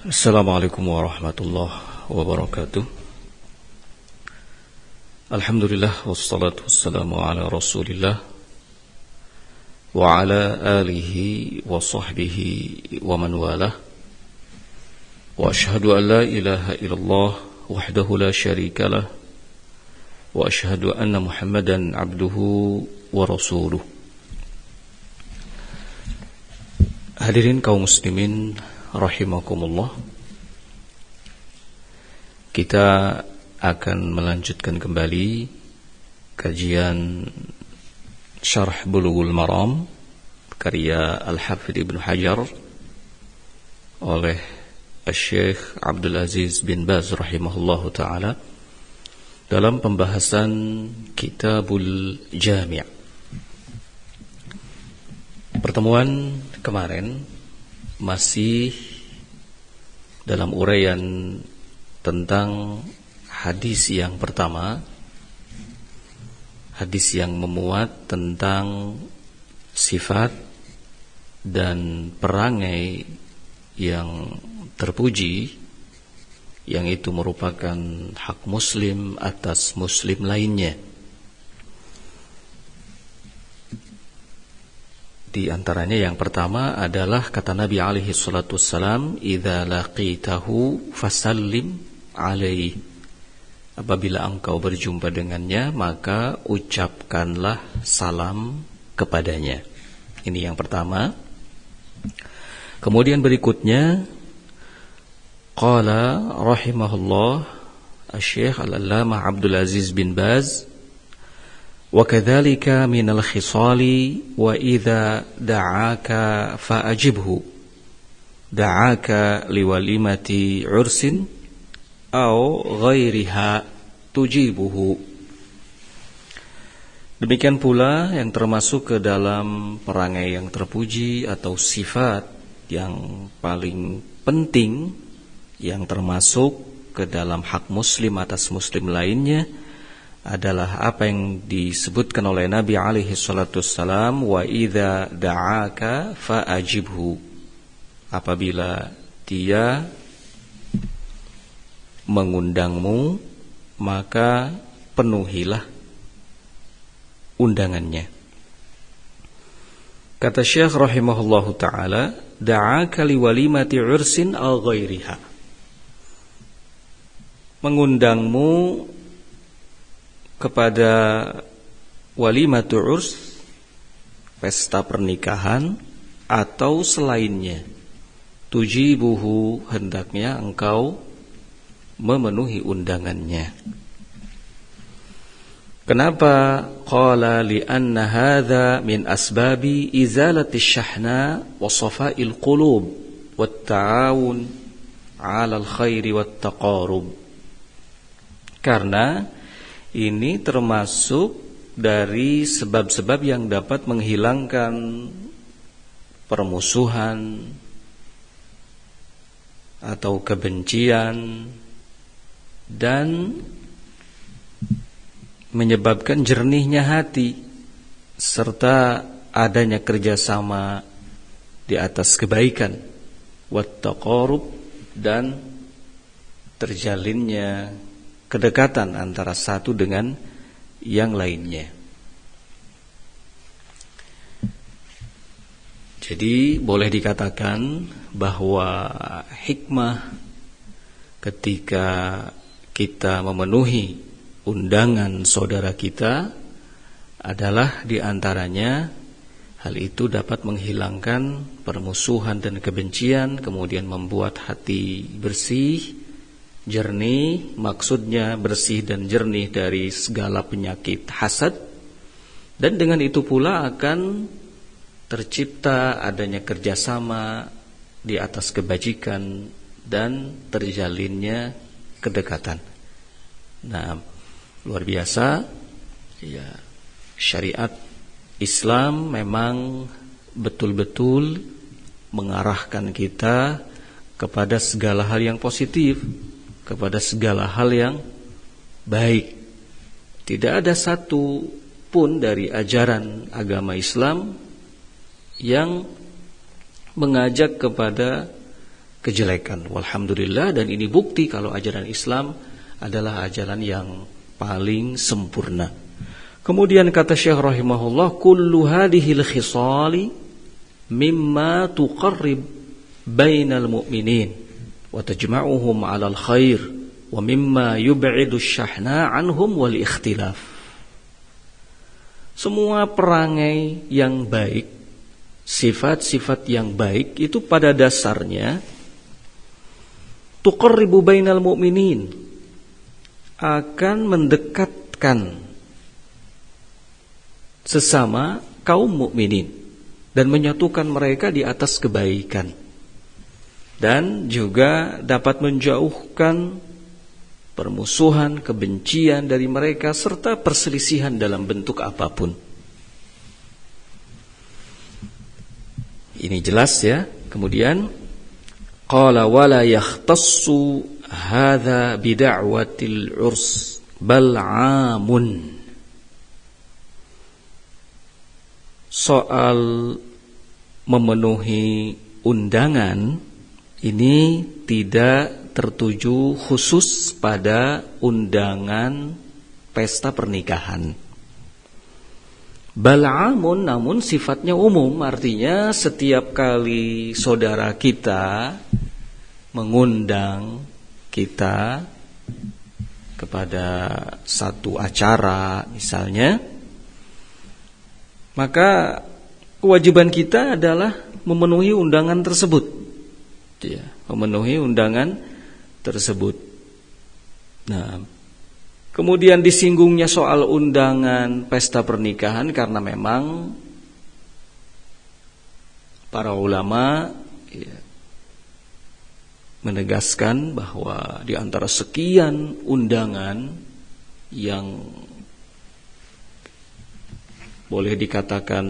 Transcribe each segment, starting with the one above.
Assalamualaikum warahmatullahi wabarakatuh. Alhamdulillah wassalatu wassalamu ala Rasulillah wa ala alihi wa sahbihi wa man walah. Wa ashhadu an la ilaha illallah wahdahu la syarika lah wa ashhadu anna Muhammadan abduhu wa rasuluh. Hadirin kaum muslimin rahimakumullah, kita akan melanjutkan kembali kajian Syarh Bulughul Maram karya Al-Hafidz Ibnu Hajar oleh Syekh Abdul Aziz bin Baz rahimahullahu ta'ala dalam pembahasan Kitabul Jami'. Pertemuan kemarin masih dalam uraian tentang hadis yang pertama, hadis yang memuat tentang sifat dan perangai yang terpuji, yang itu merupakan hak muslim atas muslim lainnya. Di antaranya yang pertama adalah kata Nabi alaihi salatu wassalam, "Idza laqitahu fasallim alaihi." Apabila engkau berjumpa dengannya, maka ucapkanlah salam kepadanya. Ini yang pertama. Kemudian berikutnya, qala rahimahullah Asy-Syaikh Al-Allamah Abdul Aziz bin Baz, وَكَذَلِكَ مِنَ الْخِصَالِ وَإِذَا دَعَاكَ فَأَجِبْهُ دَعَاكَ لِوَلِيمَةِ عُرْسٍ أَوْ غَيْرِهَا تُجِيبُهُ. Demikian pula yang termasuk ke dalam perangai yang terpuji atau sifat yang paling penting yang termasuk ke dalam hak muslim atas muslim lainnya adalah apa yang disebutkan oleh Nabi alaihi salatu wassalam, wa idza da'aka fa'ajibhu. Apabila dia mengundangmu, maka penuhilah undangannya. Kata Syekh rahimahullahu ta'ala, da'aka liwalimati ursin al ghairiha. Mengundangmu kepada walimatu urs, pesta pernikahan, atau selainnya. Tujibuhu, hendaknya engkau memenuhi undangannya. Kenapa? Qala li'anna hadha min asbabi izalati syahna wa safa'il qulub wa ta'awun 'ala al-khairi wa taqarub. Karena ini termasuk dari sebab-sebab yang dapat menghilangkan permusuhan atau kebencian dan menyebabkan jernihnya hati serta adanya kerjasama di atas kebaikan, wattaqarub, dan terjalinnya kedekatan antara satu dengan yang lainnya. Jadi boleh dikatakan bahwa hikmah ketika kita memenuhi undangan saudara kita adalah diantaranya hal itu dapat menghilangkan permusuhan dan kebencian, kemudian membuat hati bersih, jernih, maksudnya bersih dan jernih dari segala penyakit hasad, dan dengan itu pula akan tercipta adanya kerjasama di atas kebajikan dan terjalinnya kedekatan. Nah, luar biasa ya, syariat Islam memang betul-betul mengarahkan kita kepada segala hal yang positif, kepada segala hal yang baik. Tidak ada satu pun dari ajaran agama Islam yang mengajak kepada kejelekan. Walhamdulillah, dan ini bukti kalau ajaran Islam adalah ajaran yang paling sempurna. Kemudian kata Syekh rahimahullah, kullu hadhil khisali mimma tuqarrib bainal mu'minin wa tajma'uhum 'alal khair wa mimma yub'idu syahna anhum wal ikhtilaf. Semua perangai yang baik, sifat-sifat yang baik itu pada dasarnya tuqarribu bainal mu'minin, akan mendekatkan sesama kaum mukminin dan menyatukan mereka di atas kebaikan, dan juga dapat menjauhkan permusuhan, kebencian dari mereka serta perselisihan dalam bentuk apapun. Ini jelas ya. Kemudian qala wala yahtassu hadza bida'watil urs bal 'amun. Soal memenuhi undangan ini tidak tertuju khusus pada undangan pesta pernikahan. Bal'amun, namun sifatnya umum, artinya setiap kali saudara kita mengundang kita kepada satu acara misalnya, maka kewajiban kita adalah memenuhi undangan tersebut. Ya, memenuhi undangan tersebut. Nah, kemudian disinggungnya soal undangan pesta pernikahan karena memang para ulama menegaskan bahwa di antara sekian undangan yang boleh dikatakan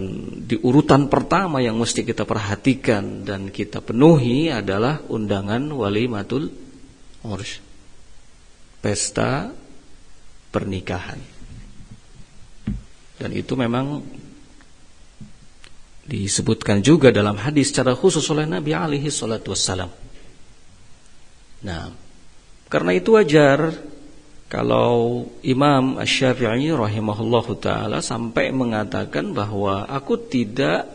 di urutan pertama yang mesti kita perhatikan dan kita penuhi adalah undangan walimatul urs, pesta pernikahan. Dan itu memang disebutkan juga dalam hadis secara khusus oleh Nabi alaihi salatu wassalam. Nah, karena itu wajar kalau Imam Asy-Syafi'i rahimahullahu ta'ala sampai mengatakan bahwa aku tidak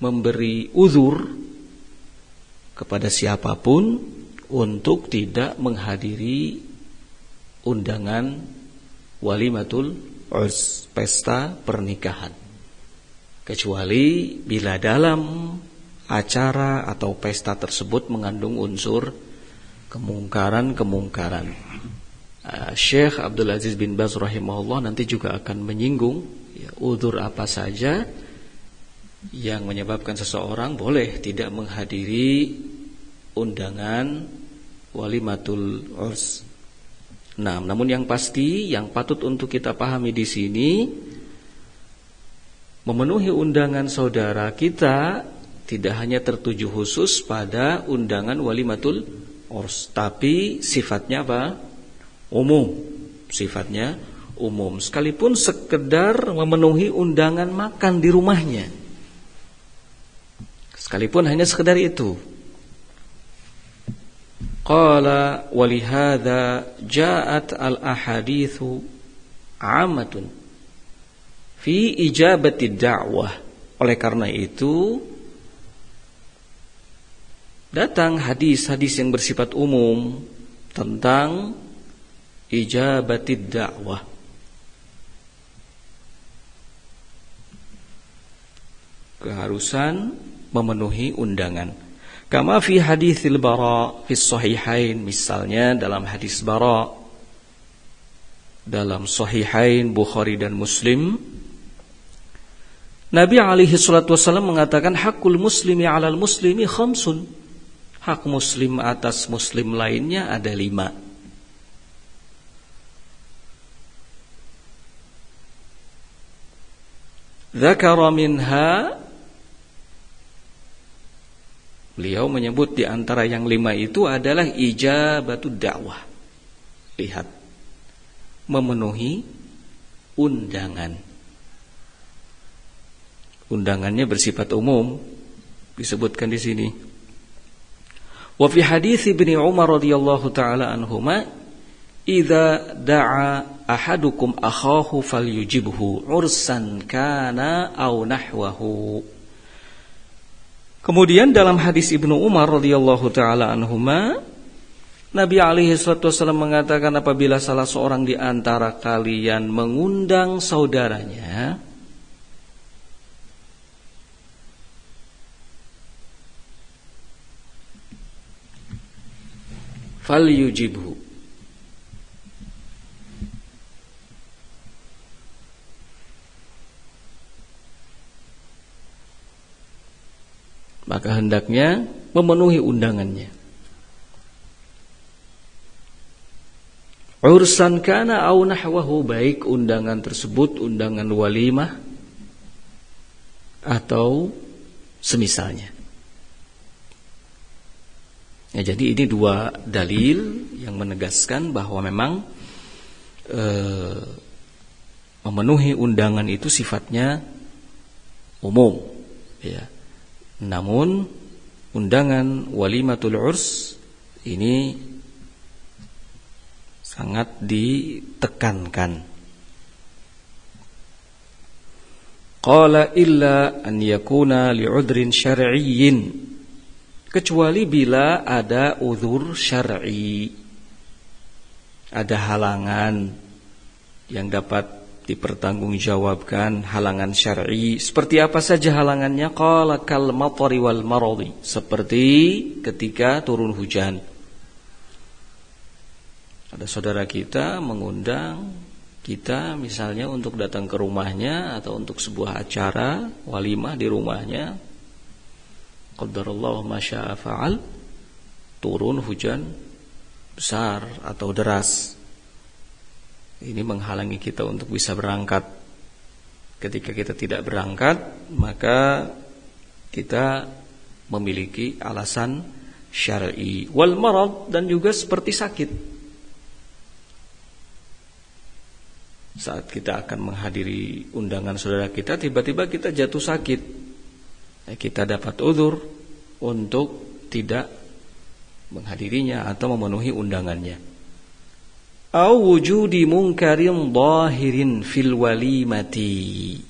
memberi uzur kepada siapapun untuk tidak menghadiri undangan walimatul urs, pesta pernikahan, kecuali bila dalam acara atau pesta tersebut mengandung unsur kemungkaran. Syekh Abdul Aziz bin Baz rahimahullah nanti juga akan menyinggung uzur apa saja yang menyebabkan seseorang boleh tidak menghadiri undangan walimatul urs. Nah, namun yang pasti yang patut untuk kita pahami di sini, memenuhi undangan saudara kita tidak hanya tertuju khusus pada undangan walimatul urs, tapi sifatnya apa? Umum, sifatnya umum. Sekalipun sekedar memenuhi undangan makan di rumahnya, sekalipun hanya sekedar itu. Qala walihada ja'at al-ahadithu 'ammatun fi ijabati da'wah. Oleh karena itu datang hadis-hadis yang bersifat umum tentang ijabatid da'wah, keharusan memenuhi undangan. Kama fi haditsil Bara fi sahihain, misalnya dalam hadis Bara dalam sahihain Bukhari dan Muslim, Nabi alaihi salatu wasallam mengatakan hakul muslimi 'alal muslimi khamsun. Hak muslim atas muslim lainnya ada 5. Dzakara minha, beliau menyebut di antara yang 5 itu adalah ijabatud da'wah. Lihat, memenuhi undangan. Undangannya bersifat umum disebutkan di sini. Wa fi hadits Ibnu Umar radhiyallahu taala anhuma, idza da'a ahadukum akhahu falyujibhu ursan kana aw nahwahu. Kemudian dalam hadis Ibnu Umar radhiyallahu taala anhuma, Nabi alaihi salatu wasallam mengatakan, apabila salah seorang di antara kalian mengundang saudaranya, falyujibhu, maka hendaknya memenuhi undangannya. Ursan kana au nahwahu, baik undangan tersebut undangan walimah atau semisalnya. Ya, jadi ini dua dalil yang menegaskan bahwa memang memenuhi undangan itu sifatnya umum, ya. Namun undangan walimatul urs ini sangat ditekankan. Qala illa an yakuna li'udrin syar'iyyin, kecuali bila ada uzur syar'i, ada halangan yang dapat dipertanggungjawabkan, halangan syar'i. Seperti apa saja halangannya? Qala kal matari wal maradi, seperti ketika turun hujan. Ada saudara kita mengundang kita misalnya untuk datang ke rumahnya atau untuk sebuah acara walimah di rumahnya. Qadarallahu ma syaa fa'al, turun hujan besar atau deras. Ini menghalangi kita untuk bisa berangkat. Ketika kita tidak berangkat, maka kita memiliki alasan syar'i. Wal marad, dan juga seperti sakit. Saat kita akan menghadiri undangan saudara kita, tiba-tiba kita jatuh sakit, kita dapat uzur untuk tidak menghadirinya atau memenuhi undangannya. Au wujudi munkarin dhahirin fil walimati,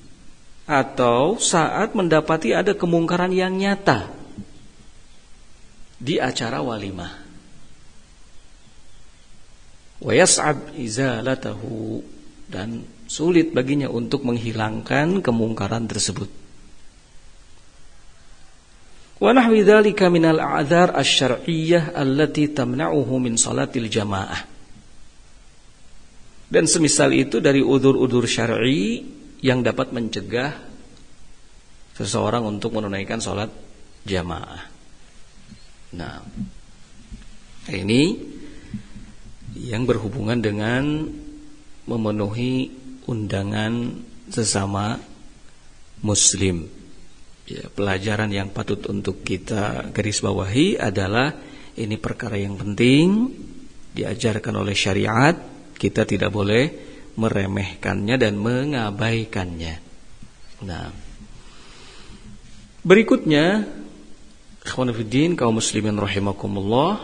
atau saat mendapati ada kemungkaran yang nyata di acara walimah. Wa yas'ab izalatahu, dan sulit baginya untuk menghilangkan kemungkaran tersebut. Wa nahwi dzalika minal a'dzar asy-syar'iyyah allati tamna'uhu min salatil jamaah. Dan semisal itu dari udzur-udzur syar'i yang dapat mencegah seseorang untuk menunaikan salat jamaah. Nah, ini yang berhubungan dengan memenuhi undangan sesama muslim. Ya, pelajaran yang patut untuk kita garis bawahi adalah ini perkara yang penting, diajarkan oleh syariat. Kita tidak boleh meremehkannya dan mengabaikannya. Nah, berikutnya, ikhwan fillah kaum muslimin rahimakumullah,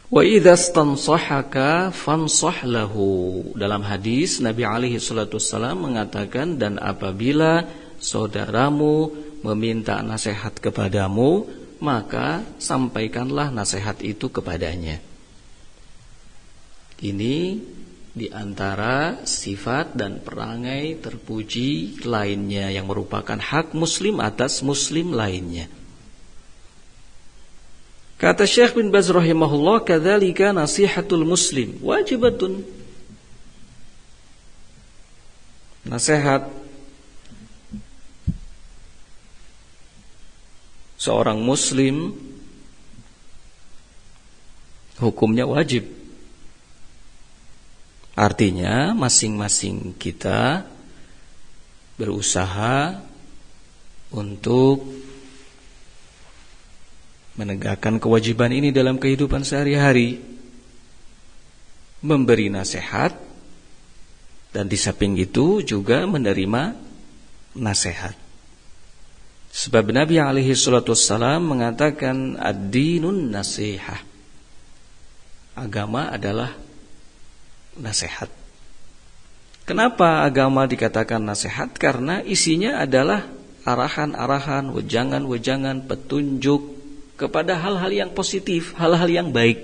wa idza stansahaka fansah lahu. Dalam hadis Nabi alaihi salatu wassalam mengatakan, dan apabila saudaramu meminta nasihat kepadamu, maka sampaikanlah nasihat itu kepadanya. Ini diantara sifat dan perangai terpuji lainnya yang merupakan hak muslim atas muslim lainnya. Kata Syekh bin Baz rahimahullah, kadzalika nasihatul muslim wajibatun. Nasihat seorang muslim hukumnya wajib. Artinya masing-masing kita berusaha untuk menegakkan kewajiban ini dalam kehidupan sehari-hari, memberi nasihat, dan di samping itu juga menerima nasihat. Sebab Nabi alaihi salatu wassalam mengatakan ad-dinun nasihah. Agama adalah nasihat. Kenapa agama dikatakan nasihat? Karena isinya adalah arahan-arahan, wejangan-wejangan, petunjuk kepada hal-hal yang positif, hal-hal yang baik.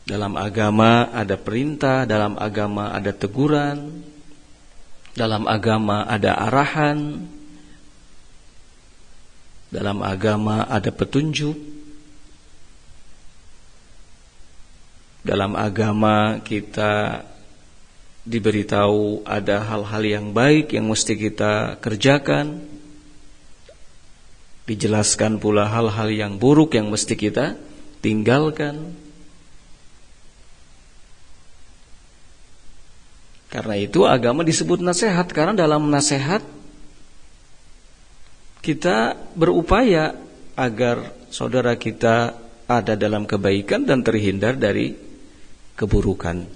Dalam agama ada perintah, dalam agama ada teguran, dalam agama ada arahan, dalam agama ada petunjuk. Dalam agama kita diberitahu ada hal-hal yang baik yang mesti kita kerjakan. Dijelaskan pula hal-hal yang buruk yang mesti kita tinggalkan. Karena itu agama disebut nasihat, karena dalam nasihat kita berupaya agar saudara kita ada dalam kebaikan dan terhindar dari keburukan.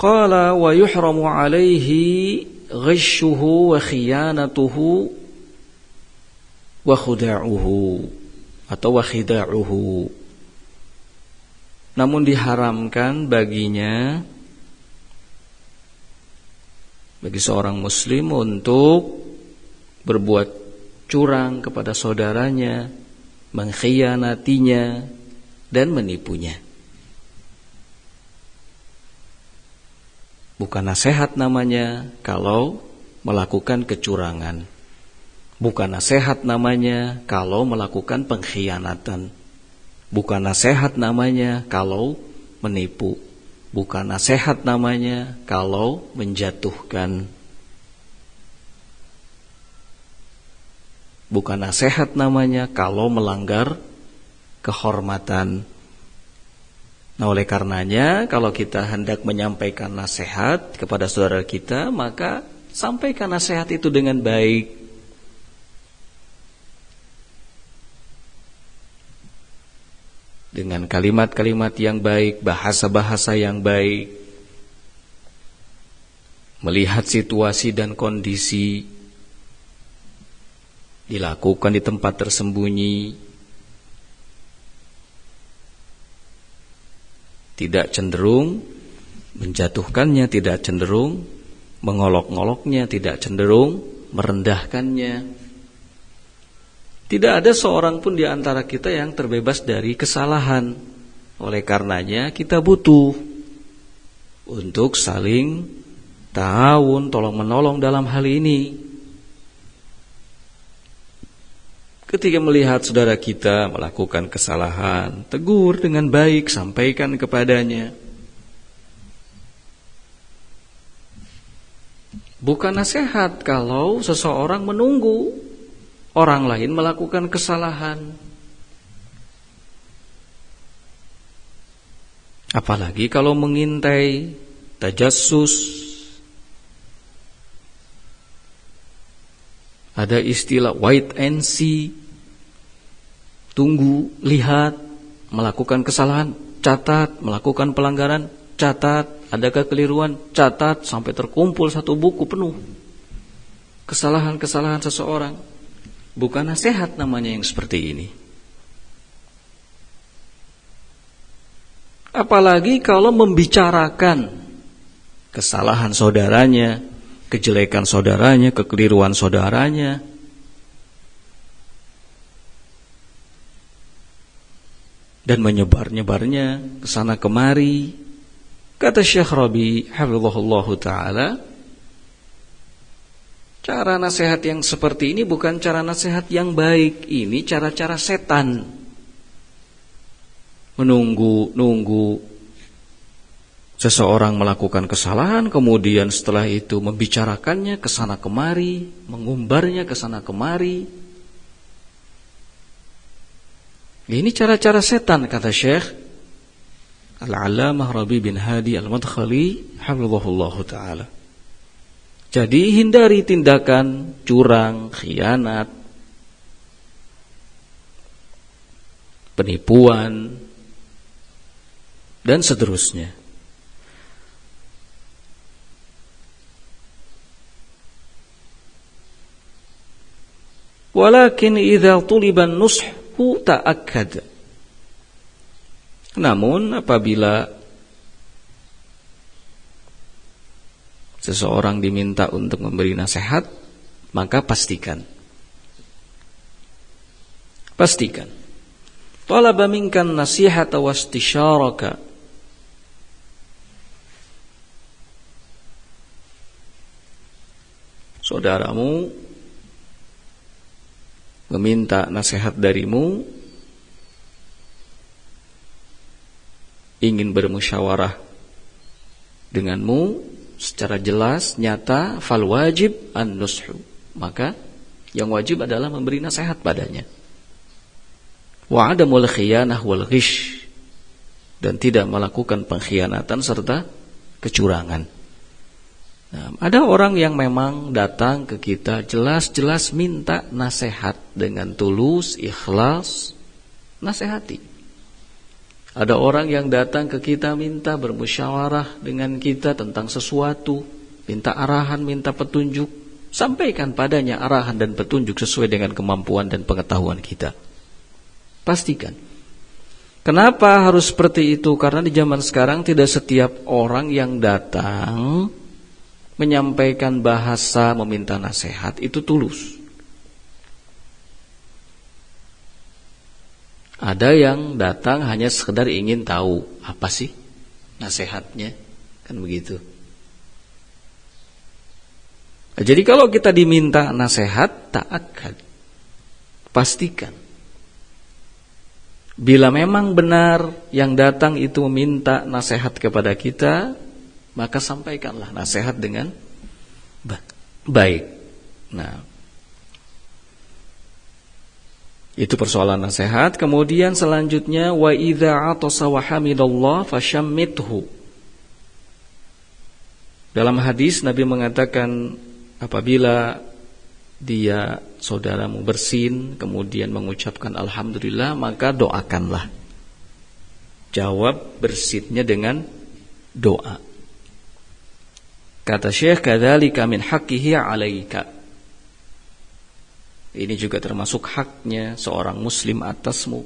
Qala wa yuhramu alaihi ghishuhu wa khiyanatuhu wa khuda'uhu atau wa khida'uhu. Namun diharamkan baginya, bagi seorang muslim untuk berbuat curang kepada saudaranya, mengkhianatinya dan menipunya. Bukan nasihat namanya kalau melakukan kecurangan. Bukan nasihat namanya kalau melakukan pengkhianatan. Bukan nasihat namanya kalau menipu. Bukan nasihat namanya kalau menjatuhkan. Bukan nasihat namanya kalau melanggar kehormatan. Nah, oleh karenanya kalau kita hendak menyampaikan nasihat kepada saudara kita, maka sampaikan nasihat itu dengan baik. Dengan kalimat-kalimat yang baik, bahasa-bahasa yang baik. Melihat situasi dan kondisi, dilakukan di tempat tersembunyi, tidak cenderung menjatuhkannya, tidak cenderung mengolok-ngoloknya, tidak cenderung merendahkannya. Tidak ada seorang pun di antara kita yang terbebas dari kesalahan. Oleh karenanya kita butuh untuk saling ta'awun, tolong-menolong dalam hal ini. Ketika melihat saudara kita melakukan kesalahan, tegur dengan baik, sampaikan kepadanya. Bukan nasihat kalau seseorang menunggu orang lain melakukan kesalahan. Apalagi kalau mengintai, tajassus. Ada istilah wait and see. Tunggu, lihat, melakukan kesalahan, catat, melakukan pelanggaran, catat, ada kekeliruan, catat, sampai terkumpul satu buku penuh kesalahan-kesalahan seseorang. Bukan nasihat namanya yang seperti ini. Apalagi kalau membicarakan kesalahan saudaranya, kejelekan saudaranya, kekeliruan saudaranya. Dan menyebar-nyebarnya ke sana kemari. Kata Syekh Rabi hafizahullahu taala, cara nasihat yang seperti ini bukan cara nasihat yang baik. Ini cara-cara setan. Menunggu seseorang melakukan kesalahan, kemudian setelah itu membicarakannya ke sana kemari, mengumbarnya ke sana kemari. Ini cara-cara setan, kata Syekh Al-Allamah Rabi bin Hadi Al-Madkhali hafizahullahu taala. Jadi hindari tindakan curang, khianat. penipuan, dan seterusnya. Walakin idza tuliba an-nushu ta'akkad. Namun apabila seseorang diminta untuk memberi nasihat, maka pastikan. Talaba minkan nasihata wastisharaka. Saudaramu meminta nasihat darimu, ingin bermusyawarah denganmu secara jelas, nyata, fal wajib an-nushu. Maka yang wajib adalah memberi nasihat padanya. Wa adamul khiyanah wal ghish, dan tidak melakukan pengkhianatan serta kecurangan. Nah, ada orang yang memang datang ke kita jelas-jelas minta nasihat dengan tulus, ikhlas, nasihati. Ada orang yang datang ke kita minta bermusyawarah dengan kita tentang sesuatu, minta arahan, minta petunjuk, sampaikan padanya arahan dan petunjuk sesuai dengan kemampuan dan pengetahuan kita. Pastikan. Kenapa harus seperti itu? Karena di zaman sekarang tidak setiap orang yang datang menyampaikan bahasa meminta nasihat itu tulus. Ada yang datang hanya sekedar ingin tahu apa sih nasihatnya, kan begitu. Jadi kalau kita diminta nasihat, ta'akkad, pastikan. Bila memang benar yang datang itu meminta nasihat kepada kita, maka sampaikanlah nasihat dengan baik. Nah, itu persoalan nasihat. Kemudian selanjutnya, wa idza atasa wa hamidallah fashammithu. Dalam hadis Nabi mengatakan, apabila dia saudaramu bersin kemudian mengucapkan alhamdulillah, maka doakanlah. Jawab bersinnya dengan doa. Kata Syekh, kadzalika min haqqihi 'alaika. Ini juga termasuk haknya seorang muslim atasmu.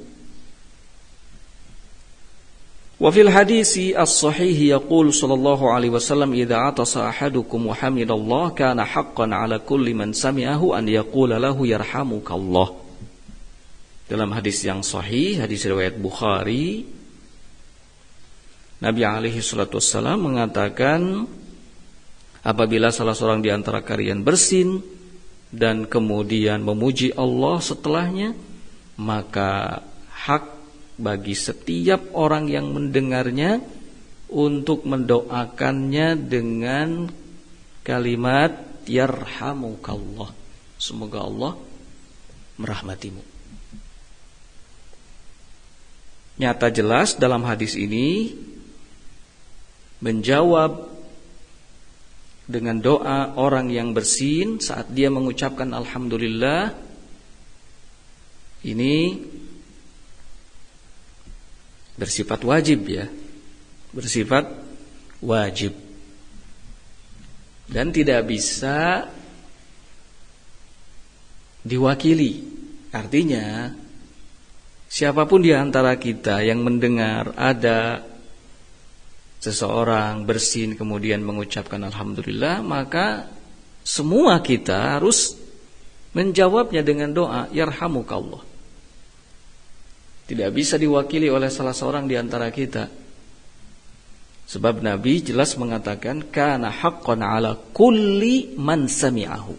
Wa fil hadisi as-sahih yaqul sallallahu alaihi wasallam, idza atasa ahadukum wa hamidallah kana haqqan 'ala kulli man sami'ahu an yaqula lahu yarhamukallah. Dalam hadis yang sahih, hadis riwayat Bukhari, Nabi alaihi salatu wassalam mengatakan, apabila salah seorang di antara kalian bersin dan kemudian memuji Allah setelahnya, maka hak bagi setiap orang yang mendengarnya untuk mendoakannya dengan kalimat yarhamukallah, semoga Allah merahmatimu. Nyata jelas dalam hadis ini menjawab dengan doa orang yang bersin saat dia mengucapkan alhamdulillah, ini bersifat wajib ya, bersifat wajib dan tidak bisa diwakili. Artinya siapapun di antara kita yang mendengar ada seseorang bersin kemudian mengucapkan alhamdulillah, maka semua kita harus menjawabnya dengan doa yarhamukallah. Tidak bisa diwakili oleh salah seorang di antara kita. Sebab Nabi jelas mengatakan kana haqqan 'ala kulli man sami'ahu.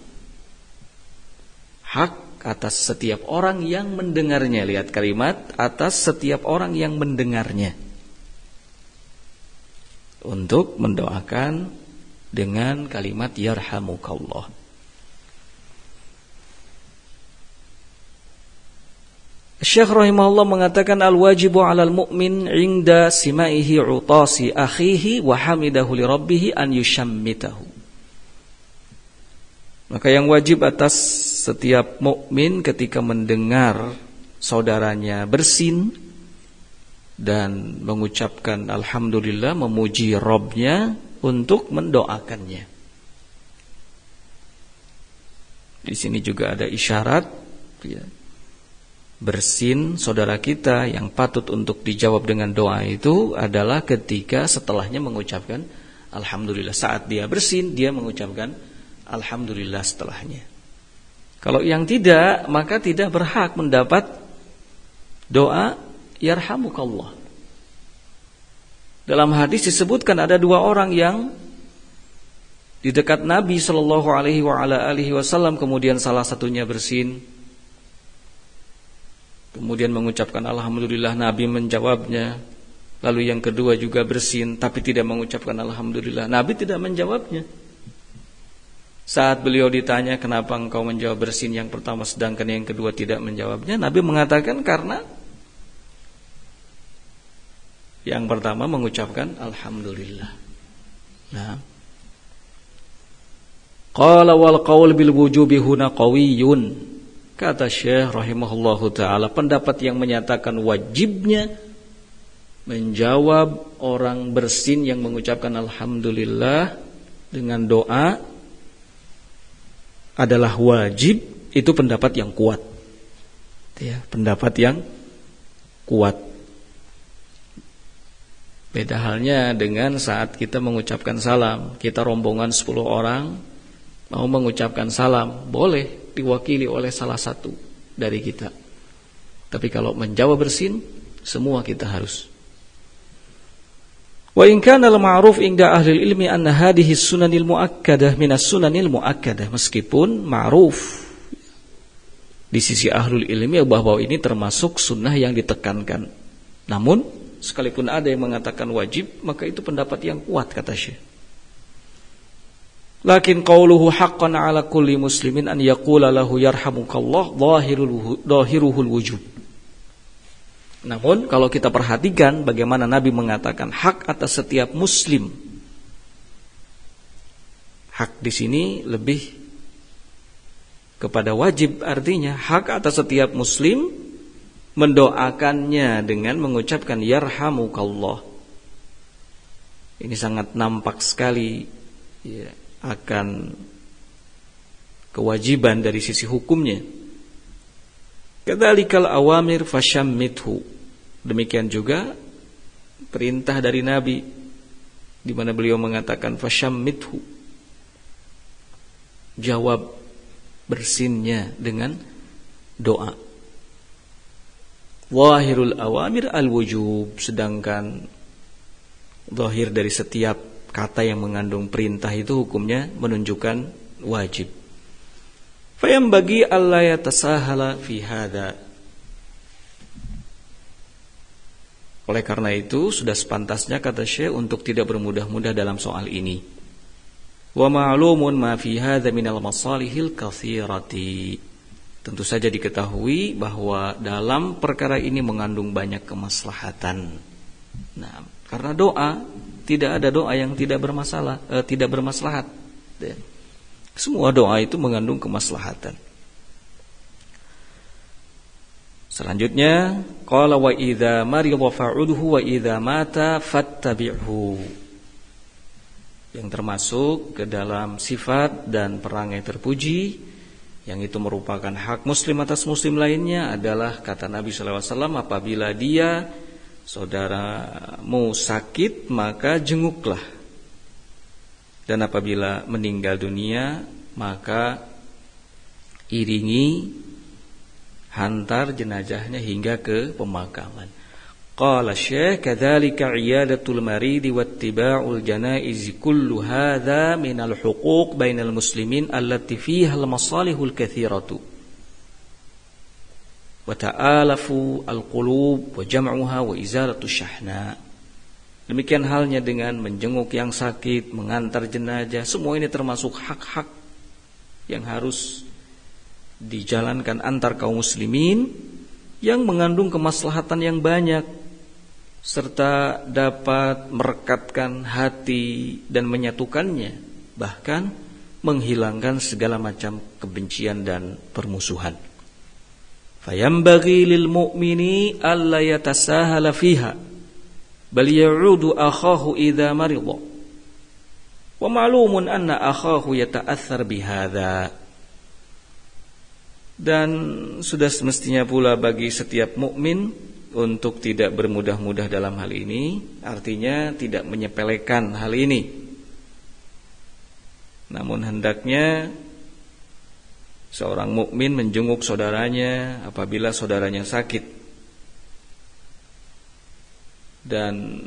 Hak atas setiap orang yang mendengarnya. Lihat kalimat, atas setiap orang yang mendengarnya, untuk mendoakan dengan kalimat yarhamukallah. Syekh rahimahullah mengatakan al-wajibu 'alal mu'min 'inda sima'ihi 'utasi akhihi wa hamidahu li rabbih an yushammitahu. Maka yang wajib atas setiap mukmin ketika mendengar saudaranya bersin dan mengucapkan alhamdulillah, memuji Rabbnya untuk mendoakannya. Di sini juga ada isyarat, ya, bersin saudara kita yang patut untuk dijawab dengan doa itu adalah ketika setelahnya mengucapkan alhamdulillah. Saat dia bersin, dia mengucapkan alhamdulillah setelahnya. Kalau yang tidak, maka tidak berhak mendapat doa yarhamukallah. Dalam hadis disebutkan ada dua orang yang di dekat Nabi sallallahu alaihi wasallam, kemudian salah satunya bersin, kemudian mengucapkan alhamdulillah, Nabi menjawabnya. Lalu yang kedua juga bersin tapi tidak mengucapkan alhamdulillah, Nabi tidak menjawabnya. Saat beliau ditanya, kenapa engkau menjawab bersin yang pertama sedangkan yang kedua tidak menjawabnya, Nabi mengatakan karena yang pertama mengucapkan alhamdulillah. Nah, qala wal qaul bil wujubi huna qawiyyun. Kata Syekh rahimahullahu taala, pendapat yang menyatakan wajibnya menjawab orang bersin yang mengucapkan alhamdulillah dengan doa adalah wajib, itu pendapat yang kuat. Ya, pendapat yang kuat. Beda halnya dengan saat kita mengucapkan salam. Kita rombongan 10 orang mau mengucapkan salam, boleh diwakili oleh salah satu dari kita. Tapi kalau menjawab bersin, semua kita harus. Wa in kana al-ma'ruf inda ahli ilmi anna hadhihi sunanil muakkadah minas sunanil muakkadah, meskipun ma'ruf di sisi ahlul ilmi bahwa ini termasuk sunnah yang ditekankan. Namun sekalipun ada yang mengatakan wajib, maka itu pendapat yang kuat, kata Syekh. Lakin qauluhu haqqan 'ala kulli muslimin an yaqula lahu yarhamukallah dhahiruhul wujub. Namun kalau kita perhatikan bagaimana Nabi mengatakan hak atas setiap muslim, hak di sini lebih kepada wajib, artinya hak atas setiap muslim mendoakannya dengan mengucapkan yarhamukallah. Ini sangat nampak sekali, ya, akan kewajiban dari sisi hukumnya. Kadzalikal awamir fashammithu. Demikian juga perintah dari Nabi di mana beliau mengatakan fashammithu. Jawab bersinnya dengan doa. Zahirul awamir al-wujub, sedangkan zahir dari setiap kata yang mengandung perintah itu hukumnya menunjukkan wajib. Fayam bagi alla yatasahala fi hadza. Oleh karena itu sudah sepantasnya, kata Syekh, untuk tidak bermudah-mudah dalam soal ini. Wa ma'lumun ma fi hadza minal masalihil katsirati. Tentu saja diketahui bahwa dalam perkara ini mengandung banyak kemaslahatan. Nah, karena doa, tidak ada doa yang tidak bermaslahat. Semua doa itu mengandung kemaslahatan. Selanjutnya, qala wa idza marida fa'udhu wa idza mata fattabi'hu. Yang termasuk ke dalam sifat dan perangai terpuji yang itu merupakan hak muslim atas muslim lainnya adalah, kata Nabi sallallahu alaihi wasallam, apabila dia saudaramu sakit maka jenguklah, dan apabila meninggal dunia maka iringi, hantar jenazahnya hingga ke pemakaman. Qala Syekh, kadzalika iyadatul maridi wattiba'ul janaiz kullu hadza minal huquq bainal muslimin allati fiha al-masalihul katsiratu wa ta'alafu al-qulub wa jam'uha wa izalatu syahna. Demikian halnya dengan menjenguk yang sakit, mengantar jenazah, semua ini termasuk hak-hak yang harus dijalankan antar kaum muslimin yang mengandung kemaslahatan yang banyak serta dapat merekatkan hati dan menyatukannya, bahkan menghilangkan segala macam kebencian dan permusuhan. Fayambaghi lil mu'mini alla yatasahala fiha bal ya'udu akhahu idza marida. Wa ma'lumun anna akhahu yata'athar bihadza. Dan sudah semestinya pula bagi setiap mukmin untuk tidak bermudah-mudah dalam hal ini, artinya tidak menyepelekan hal ini. Namun hendaknya seorang mukmin menjenguk saudaranya apabila saudaranya sakit. Dan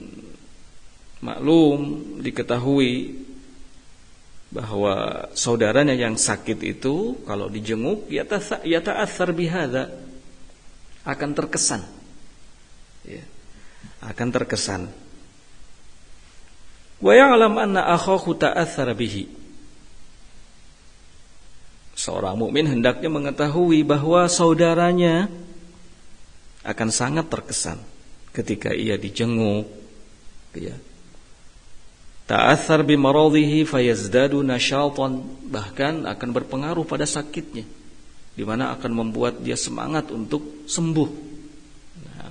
maklum diketahui bahwa saudaranya yang sakit itu kalau dijenguk yata'athar bihadza, akan terkesan. Ya, akan terkesan. Wa ya'lam anna akhahu ta'athara bihi. Seorang mukmin hendaknya mengetahui bahwa saudaranya akan sangat terkesan ketika ia dijenguk, ya. Ta'athar bi maradhihi fayazdadu nashatan, bahkan akan berpengaruh pada sakitnya, di mana akan membuat dia semangat untuk sembuh. Nah.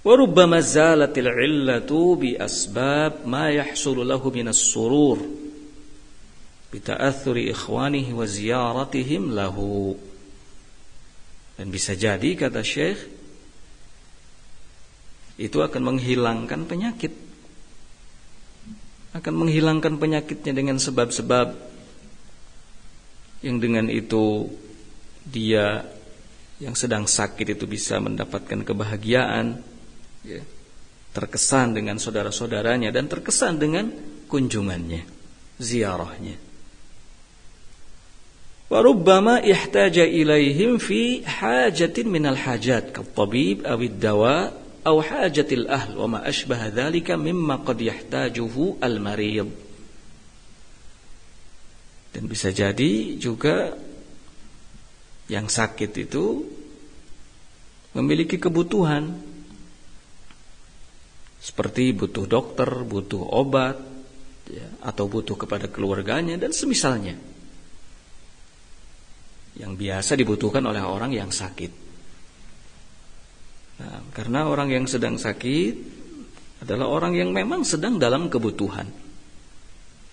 Wa rubbama zalatil illatu bi asbab ma yahsulu lahu minas surur bi ta'athuri ikhwanihi wa ziyaratihim lahu. Dan bisa jadi, kata Syekh, itu akan menghilangkan penyakit. Akan menghilangkan penyakitnya dengan sebab-sebab yang dengan itu dia yang sedang sakit itu bisa mendapatkan kebahagiaan, ya, terkesan dengan saudara-saudaranya dan terkesan dengan kunjungannya, ziarahnya. Wa rubbama ihtaja ilaihim fi hajatin minal hajat kat-tabib awid dawa aw hajatil ahl wa ma ashbaha dzalika mimma qad yahtajuhu al-marid. Dan bisa jadi juga yang sakit itu memiliki kebutuhan seperti butuh dokter, butuh obat, ya, atau butuh kepada keluarganya dan semisalnya yang biasa dibutuhkan oleh orang yang sakit. Nah, karena orang yang sedang sakit adalah orang yang memang sedang dalam kebutuhan.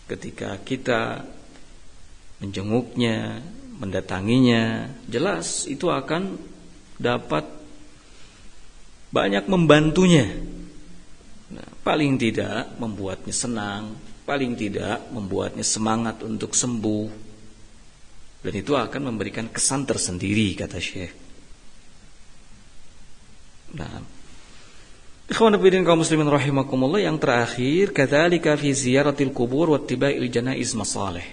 Ketika kita menjenguknya, mendatanginya, jelas itu akan dapat banyak membantunya. Nah, paling tidak membuatnya senang, paling tidak membuatnya semangat untuk sembuh. Dan itu akan memberikan kesan tersendiri, kata Syekh. Nah, ikhwan fillah kaum muslimin rahimakumullah, yang terakhir, kadzalika fi ziyaratil qubur wa ittiba'il janaiz masalih.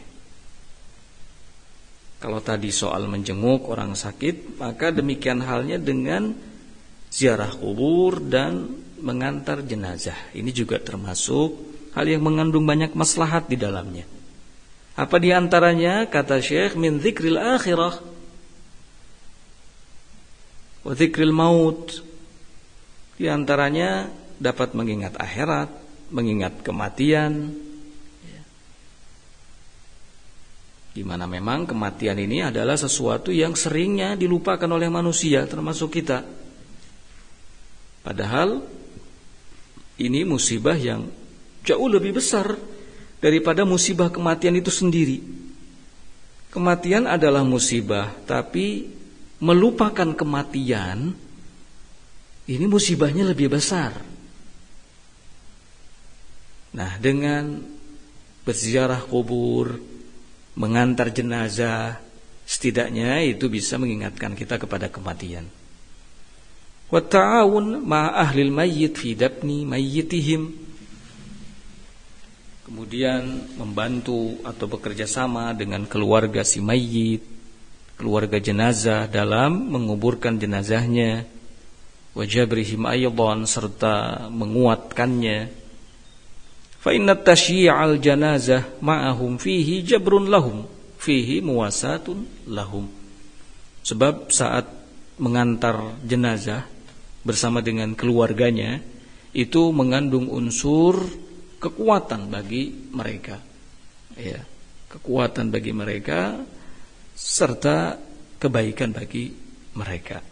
Kalau tadi soal menjenguk orang sakit, maka demikian halnya dengan ziarah kubur dan mengantar jenazah. Ini juga termasuk hal yang mengandung banyak maslahat di dalamnya. Apa di antaranya, kata Syekh, min dzikril akhirah wa dzikril maut. Di antaranya dapat mengingat akhirat, mengingat kematian, di mana memang kematian ini adalah sesuatu yang seringnya dilupakan oleh manusia, termasuk kita. Padahal ini musibah yang jauh lebih besar daripada musibah kematian itu sendiri. Kematian adalah musibah, tapi melupakan kematian, ini musibahnya lebih besar. Nah, dengan berziarah kubur, mengantar jenazah, setidaknya itu bisa mengingatkan kita kepada kematian. Wa ta'awun ma ahlil mayyit fi dafni mayyitihim. Kemudian membantu atau bekerja sama dengan keluarga si mayyit, keluarga jenazah dalam menguburkan jenazahnya. Wa jabrihim aydan, serta menguatkannya. Fa inna tasyi'al janazah ma'ahum fihi jabrun lahum, fihi muwasatun lahum. Sebab saat mengantar jenazah bersama dengan keluarganya itu mengandung unsur kekuatan bagi mereka. Ya, kekuatan bagi mereka serta kebaikan bagi mereka.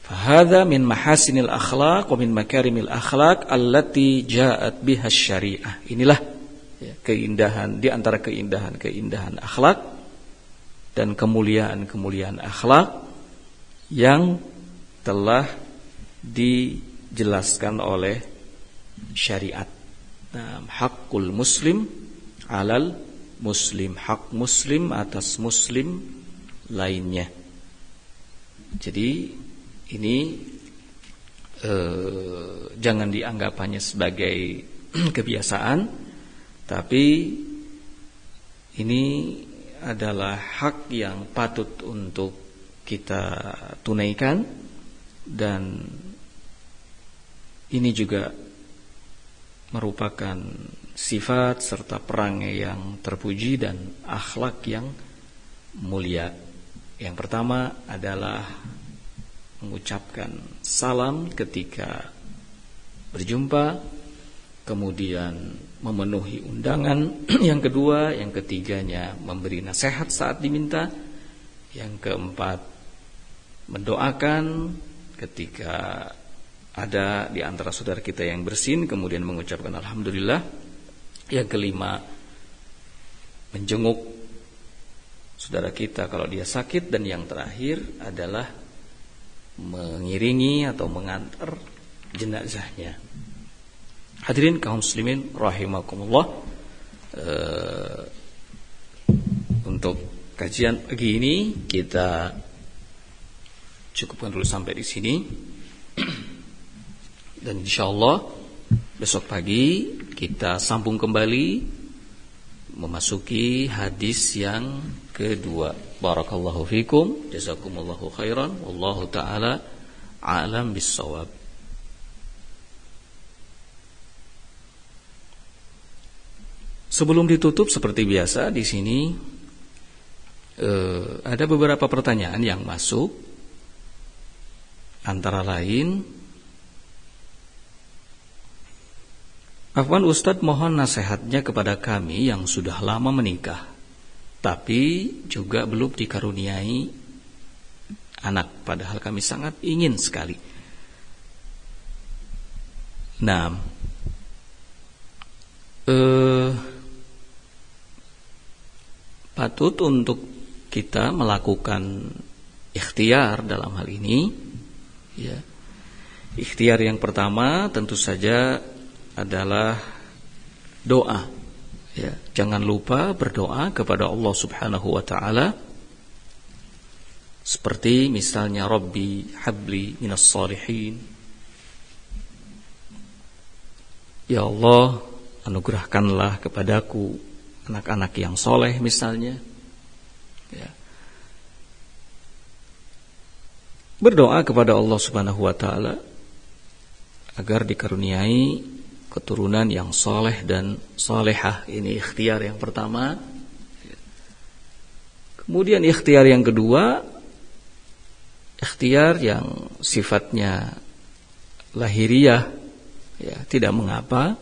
Fahadha min mahasinil akhlaq wa min makarimil akhlaq allati ja'at biha syariah. Inilah keindahan, di antara keindahan akhlak dan kemuliaan akhlak yang telah dijelaskan oleh syariat. Hakul muslim alal muslim, hak muslim atas muslim lainnya. Jadi ini jangan dianggap hanya sebagai kebiasaan, tapi ini adalah hak yang patut untuk kita tunaikan, dan ini juga merupakan sifat serta perangai yang terpuji dan akhlak yang mulia. Yang pertama adalah mengucapkan salam ketika berjumpa, kemudian memenuhi undangan. Yang kedua, yang ketiganya memberi nasihat saat diminta. Yang keempat, mendoakan ketika ada di antara saudara kita yang bersin, kemudian mengucapkan alhamdulillah. Yang kelima, menjenguk saudara kita kalau dia sakit. Dan yang terakhir adalah mengiringi atau mengantar jenazahnya. Hadirin kaum muslimin rahimakumullah, untuk kajian pagi ini kita cukupkan dulu sampai di sini. Dan insyaallah besok pagi kita sambung kembali memasuki hadis yang kedua. Barakallahu fikum, jazakumullahu khairan, wallahu taala a'lam bissawab. Sebelum ditutup seperti biasa di sini ada beberapa pertanyaan yang masuk, antara lain, Afwan Ustadz, mohon nasihatnya kepada kami yang sudah lama menikah tapi juga belum dikaruniai anak, padahal kami sangat ingin sekali. Nah, patut untuk kita melakukan ikhtiar dalam hal ini, ya. Ikhtiar yang pertama tentu saja adalah doa. Ya, jangan lupa berdoa kepada Allah Subhanahu wa taala. Seperti misalnya Rabbi habli minas salihin. Ya Allah, anugerahkanlah kepadaku anak-anak yang soleh misalnya. Ya. Berdoa kepada Allah Subhanahu wa taala agar dikaruniai keturunan yang soleh dan solehah. Ini ikhtiar yang pertama. Kemudian ikhtiar yang kedua, ikhtiar yang sifatnya lahiriah, ya, tidak mengapa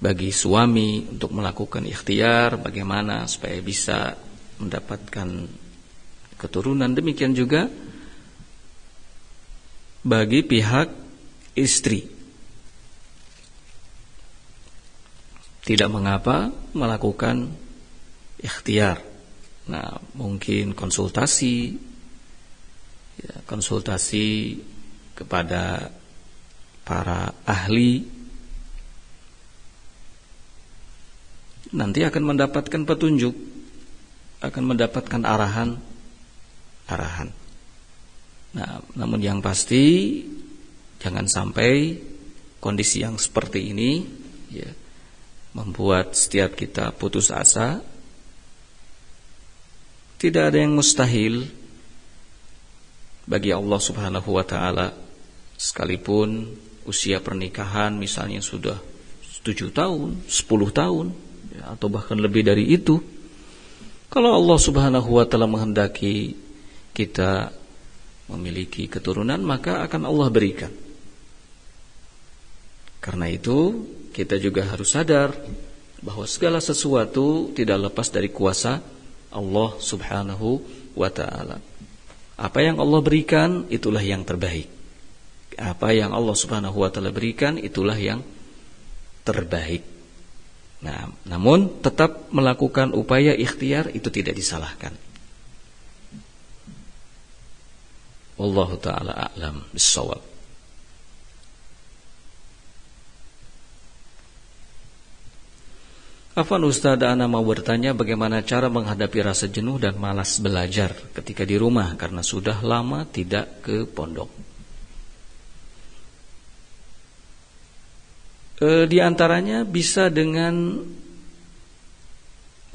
bagi suami untuk melakukan ikhtiar bagaimana supaya bisa mendapatkan keturunan. Demikian juga bagi pihak istri, tidak mengapa melakukan ikhtiar. Nah, mungkin konsultasi kepada para ahli, nanti akan mendapatkan petunjuk, akan mendapatkan arahan. Nah, namun yang pasti jangan sampai kondisi yang seperti ini, ya, membuat setiap kita putus asa. Tidak ada yang mustahil bagi Allah Subhanahu wa taala, sekalipun usia pernikahan misalnya sudah 7 tahun, 10 tahun, ya, atau bahkan lebih dari itu. Kalau Allah Subhanahu wa taala menghendaki kita memiliki keturunan, maka akan Allah berikan. Karena itu kita juga harus sadar bahwa segala sesuatu tidak lepas dari kuasa Allah Subhanahu wa ta'ala. Apa yang Allah berikan itulah yang terbaik. Apa yang Allah Subhanahu wa ta'ala berikan itulah yang terbaik. Nah, namun tetap melakukan upaya ikhtiar itu tidak disalahkan. Wallahu ta'ala a'lam bis-shawab. Afwan Ustaz, ana mau bertanya bagaimana cara menghadapi rasa jenuh dan malas belajar ketika di rumah karena sudah lama tidak ke pondok. Di antaranya bisa dengan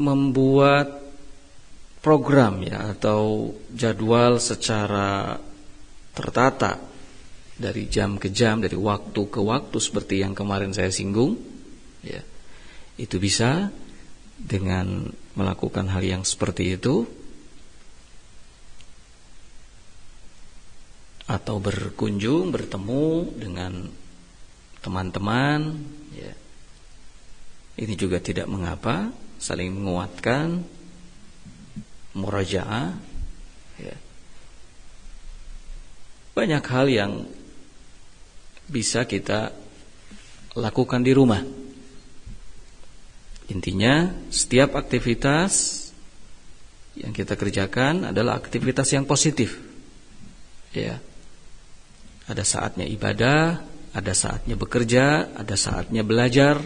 membuat program ya atau jadwal secara tertata dari jam ke jam, dari waktu ke waktu seperti yang kemarin saya singgung ya. Itu bisa dengan melakukan hal yang seperti itu, atau berkunjung, bertemu dengan teman-teman ya. Ini juga tidak mengapa, saling menguatkan, murajaah ya. Banyak hal yang bisa kita lakukan di rumah. Intinya setiap aktivitas yang kita kerjakan adalah aktivitas yang positif ya. Ada saatnya ibadah, ada saatnya bekerja, ada saatnya belajar.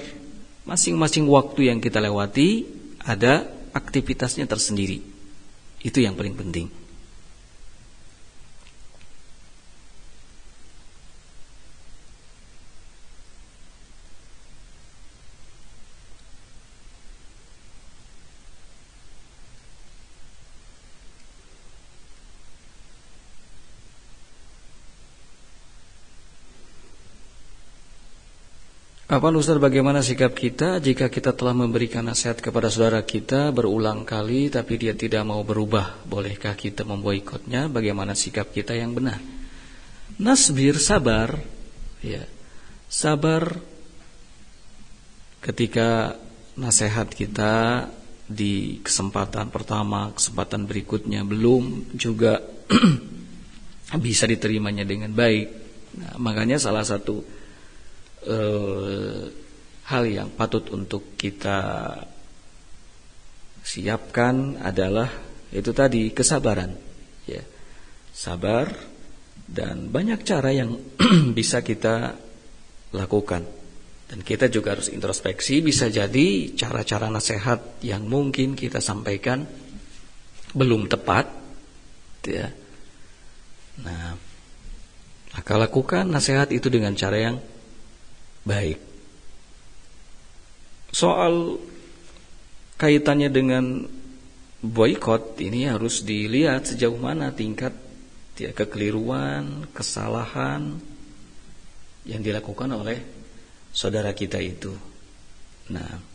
Masing-masing waktu yang kita lewati ada aktivitasnya tersendiri. Itu yang paling penting. Apa Ustaz, bagaimana sikap kita jika kita telah memberikan nasihat kepada saudara kita berulang kali tapi dia tidak mau berubah? Bolehkah kita memboikotnya? Bagaimana sikap kita yang benar? Nasbir, sabar ya. Sabar ketika nasihat kita di kesempatan pertama, kesempatan berikutnya belum juga bisa diterimanya dengan baik. Nah, makanya salah satu hal yang patut untuk kita siapkan adalah itu tadi, kesabaran ya. Sabar, dan banyak cara yang bisa kita lakukan. Dan kita juga harus introspeksi, bisa jadi cara-cara nasihat yang mungkin kita sampaikan belum tepat ya. Nah, maka lakukan nasihat itu dengan cara yang baik. Soal kaitannya dengan boikot ini harus dilihat sejauh mana tingkat ya, kekeliruan, kesalahan yang dilakukan oleh saudara kita itu. Nah,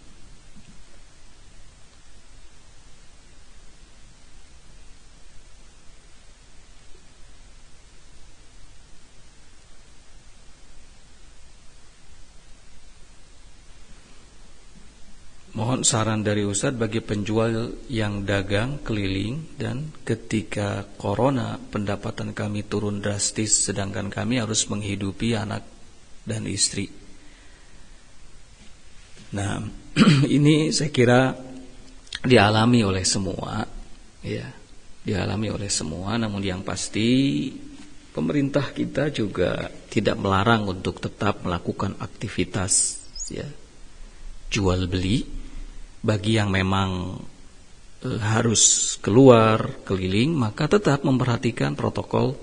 mohon saran dari Ustadz bagi penjual yang dagang keliling dan ketika corona pendapatan kami turun drastis sedangkan kami harus menghidupi anak dan istri. Nah, ini saya kira dialami oleh semua ya, dialami oleh semua. Namun yang pasti pemerintah kita juga tidak melarang untuk tetap melakukan aktivitas ya, jual beli. Bagi yang memang harus keluar keliling, maka tetap memperhatikan protokol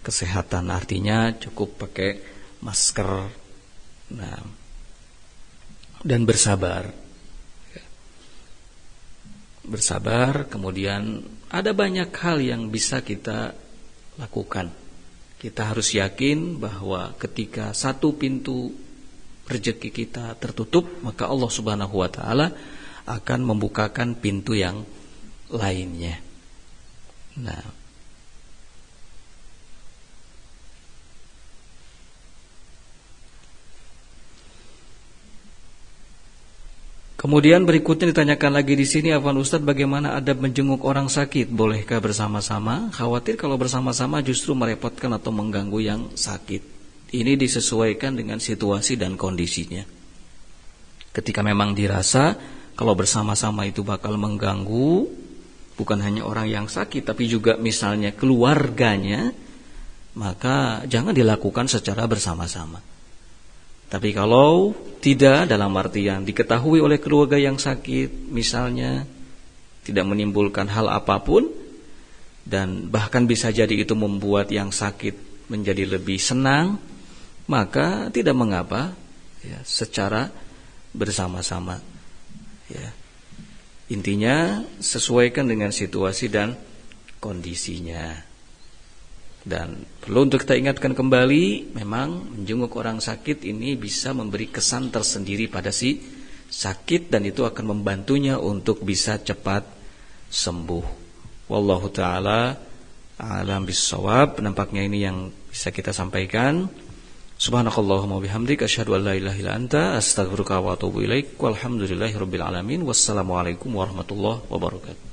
kesehatan. Artinya cukup pakai masker, nah, dan bersabar. Bersabar, kemudian ada banyak hal yang bisa kita lakukan. Kita harus yakin bahwa ketika satu pintu rezeki kita tertutup, maka Allah Subhanahu wa ta'ala akan membukakan pintu yang lainnya. Nah, Kemudian berikutnya ditanyakan lagi di sini, Afwan Ustadz, bagaimana adab menjenguk orang sakit? Bolehkah bersama-sama? Khawatir kalau bersama-sama justru merepotkan atau mengganggu yang sakit. Ini disesuaikan dengan situasi dan kondisinya. Ketika memang dirasa kalau bersama-sama itu bakal mengganggu, bukan hanya orang yang sakit tapi juga misalnya keluarganya, maka jangan dilakukan secara bersama-sama. Tapi kalau tidak, dalam artian diketahui oleh keluarga yang sakit, misalnya tidak menimbulkan hal apapun, dan bahkan bisa jadi itu membuat yang sakit menjadi lebih senang, maka tidak mengapa ya, secara bersama-sama. Ya. Intinya sesuaikan dengan situasi dan kondisinya. Dan perlu untuk kita ingatkan kembali, memang menjenguk orang sakit ini bisa memberi kesan tersendiri pada si sakit, dan itu akan membantunya untuk bisa cepat sembuh. Wallahu ta'ala a'lam bissawab. Nampaknya ini yang bisa kita sampaikan. Subhanakallahumma bihamdik asyhadu an la ilaha illa anta astaghfiruka wa atubu ilaik. Walhamdulillahirabbil alamin. Wassalamualaikum warahmatullahi wabarakatuh.